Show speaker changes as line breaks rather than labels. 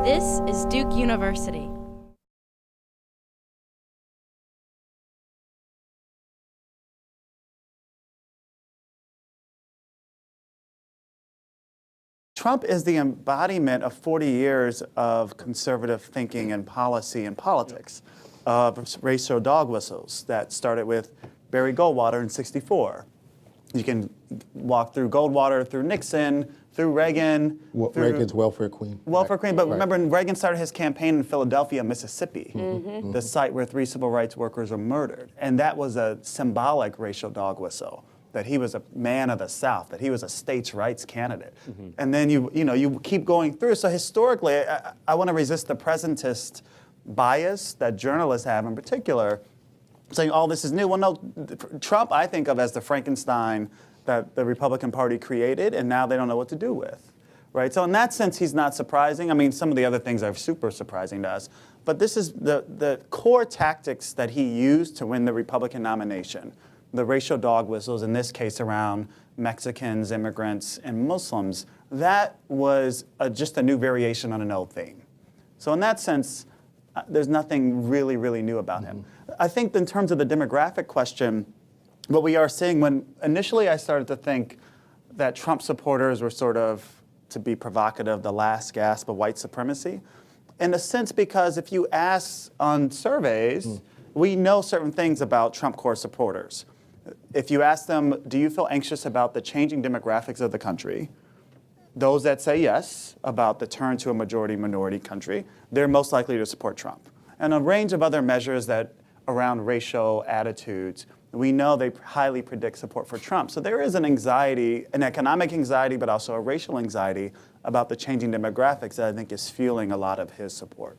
This is Duke University.
Trump is the embodiment of 40 years of conservative thinking and policy and politics, of racial dog whistles that started with Barry Goldwater in '64. You can walk through Goldwater, through Nixon, through Reagan.
Reagan's welfare queen.
Welfare queen, but remember Reagan started his campaign in Philadelphia, Mississippi, the site where 3 civil rights workers were murdered. And that was a symbolic racial dog whistle, that he was a man of the South, that he was a states' rights candidate. And then you keep going through. So historically, I want to resist the presentist bias that journalists have in particular, saying all this is new. Well, no, Trump I think of as the Frankenstein that the Republican Party created, and now they don't know what to do with, right? So in that sense, he's not surprising. I mean, some of the other things are super surprising to us. But this is the core tactics that he used to win the Republican nomination. The racial dog whistles, in this case around Mexicans, immigrants, and Muslims, that was just a new variation on an old theme. So in that sense, there's nothing really, really new about him. I think in terms of the demographic question, what we are seeing, when initially I started to think that Trump supporters were sort of, to be provocative, the last gasp of white supremacy, in a sense because if you ask on surveys, we know certain things about Trump core supporters. If you ask them, do you feel anxious about the changing demographics of the country? Those that say yes, about the turn to a majority-minority country, they're most likely to support Trump. And a range of other measures that around racial attitudes, we know they highly predict support for Trump. So there is an anxiety, an economic anxiety, but also a racial anxiety about the changing demographics that I think is fueling a lot of his support.